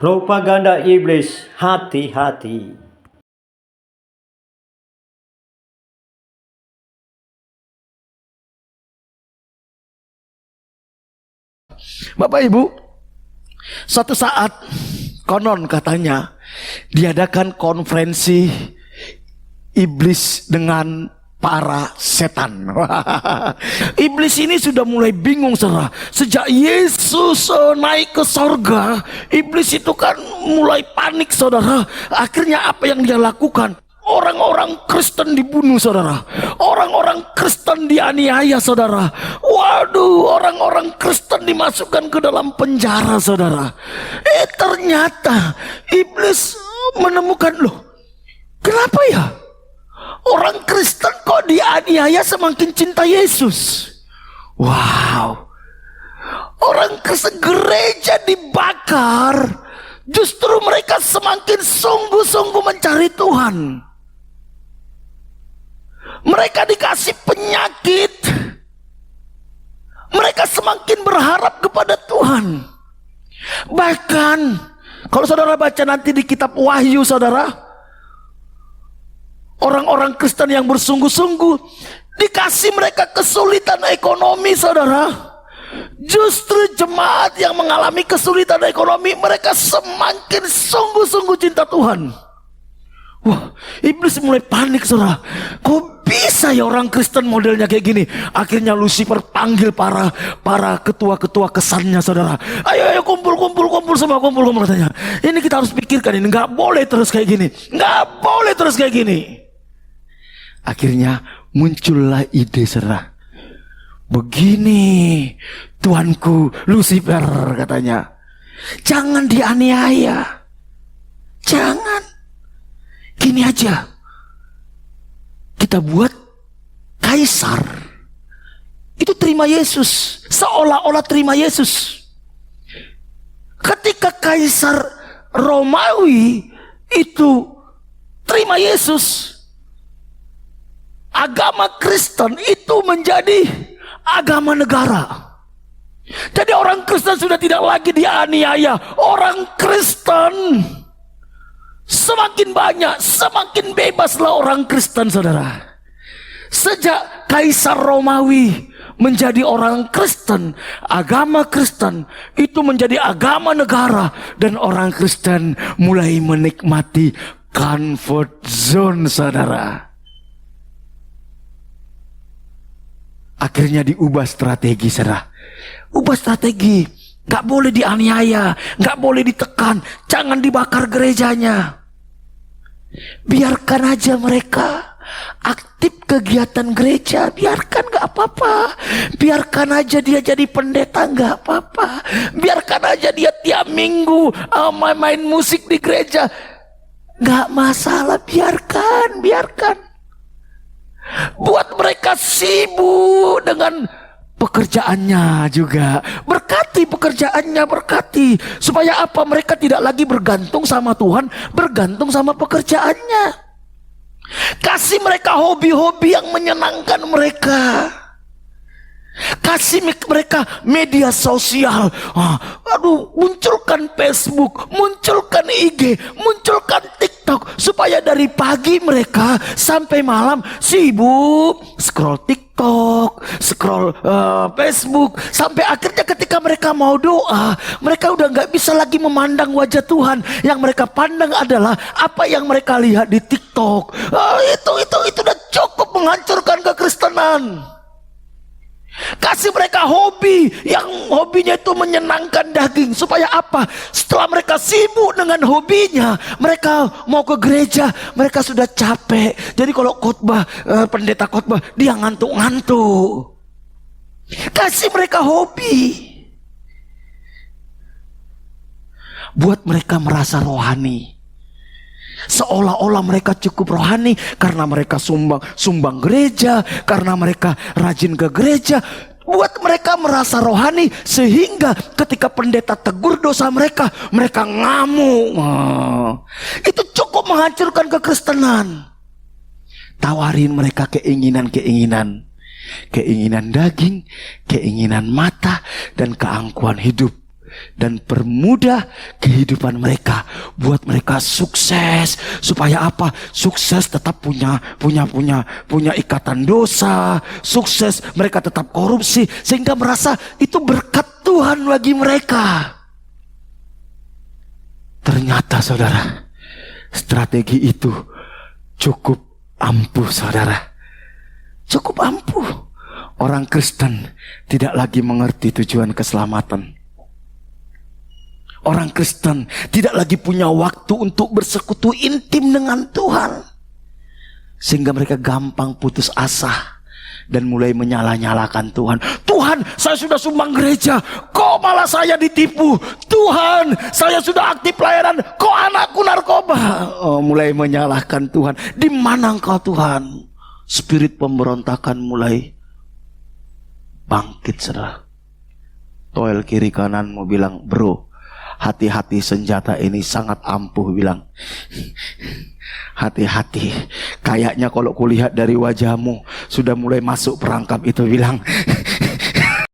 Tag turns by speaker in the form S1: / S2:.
S1: Propaganda iblis, hati-hati.
S2: Bapak Ibu, suatu saat konon katanya diadakan konferensi iblis dengan para setan. Iblis ini sudah mulai bingung, saudara. Sejak Yesus naik ke sorga, iblis itu kan mulai panik, saudara. Akhirnya apa yang dia lakukan? Orang-orang Kristen dibunuh, saudara. Orang-orang Kristen dianiaya, saudara. Waduh, orang-orang Kristen dimasukkan ke dalam penjara, saudara. Ternyata iblis menemukan, loh, kenapa ya orang Kristen kok dianiaya semakin cinta Yesus? Wow. Orang Kristen, gereja dibakar, justru mereka semakin sungguh-sungguh mencari Tuhan. Mereka dikasih penyakit, mereka semakin berharap kepada Tuhan. Bahkan kalau saudara baca nanti di kitab Wahyu, saudara, orang-orang Kristen yang bersungguh-sungguh dikasih mereka kesulitan ekonomi, saudara. Justru jemaat yang mengalami kesulitan ekonomi, mereka semakin sungguh-sungguh cinta Tuhan. Wah, iblis mulai panik, saudara. Kok bisa ya orang Kristen modelnya kayak gini? Akhirnya Lucifer panggil para ketua-ketua kesannya, saudara. Ayo kumpul semua, kumpul katanya. Ini kita harus pikirkan, ini nggak boleh terus kayak gini, nggak boleh terus kayak gini. Akhirnya muncullah ide, saudara. Begini, tuanku Lucifer, katanya, jangan dianiaya, jangan. Gini aja, kita buat kaisar itu terima Yesus, seolah-olah terima Yesus. Ketika kaisar Romawi itu terima Yesus, agama Kristen itu menjadi agama negara. Jadi orang Kristen sudah tidak lagi dianiaya. Orang Kristen semakin banyak, semakin bebaslah orang Kristen, saudara. Sejak Kaisar Romawi menjadi orang Kristen, agama Kristen itu menjadi agama negara, dan orang Kristen mulai menikmati comfort zone, saudara. Akhirnya diubah strategi, saudara. Ubah strategi, gak boleh dianiaya, gak boleh ditekan, jangan dibakar gerejanya. Biarkan aja mereka aktif kegiatan gereja, biarkan, gak apa-apa. Biarkan aja dia jadi pendeta, gak apa-apa. Biarkan aja dia tiap minggu main musik di gereja, gak masalah, biarkan. Buat mereka sibuk dengan pekerjaannya juga. Berkati pekerjaannya, berkati. Supaya apa? Mereka tidak lagi bergantung sama Tuhan, bergantung sama pekerjaannya. Kasih mereka hobi-hobi yang menyenangkan mereka. Kasih mereka media sosial. Munculkan Facebook, munculkan IG, munculkan TikTok, supaya dari pagi mereka sampai malam sibuk scroll TikTok, scroll Facebook, sampai akhirnya ketika mereka mau doa, mereka udah nggak bisa lagi memandang wajah Tuhan. Yang mereka pandang adalah apa yang mereka lihat di TikTok. Itu udah cukup menghancurkan kekristenan. Kasih mereka hobi yang hobinya itu menyenangkan daging, supaya apa? Setelah mereka sibuk dengan hobinya, mereka mau ke gereja, mereka sudah capek. Jadi kalau khotbah, pendeta khotbah, dia ngantuk-ngantuk. Kasih mereka hobi, buat mereka merasa rohani, seolah-olah mereka cukup rohani karena mereka sumbang gereja, karena mereka rajin ke gereja. Buat mereka merasa rohani, sehingga ketika pendeta tegur dosa mereka, mereka ngamuk. Itu cukup menghancurkan kekristenan. Tawarin mereka keinginan daging, keinginan mata, dan keangkuhan hidup. dan permudah kehidupan mereka. Buat mereka sukses. Supaya apa? Sukses tetap punya ikatan dosa. Sukses mereka tetap korupsi. Sehingga merasa itu berkat Tuhan bagi mereka. Ternyata saudara, strategi itu cukup ampuh saudara. Cukup ampuh. Orang Kristen tidak lagi mengerti tujuan keselamatan. Orang Kristen tidak lagi punya waktu untuk bersekutu intim dengan Tuhan. Sehingga mereka gampang putus asa dan mulai menyalah-nyalakan Tuhan. Tuhan, saya sudah sumbang gereja, kok malah saya ditipu? Tuhan, saya sudah aktif pelayanan, kok anakku narkoba? Mulai menyalahkan Tuhan. Di mana engkau Tuhan? Spirit pemberontakan mulai bangkit saudara. Toel kiri kanan mau bilang, bro, hati-hati, senjata ini sangat ampuh. Bilang, hati-hati. Kayaknya kalau kulihat dari wajahmu sudah mulai masuk perangkap itu. Bilang,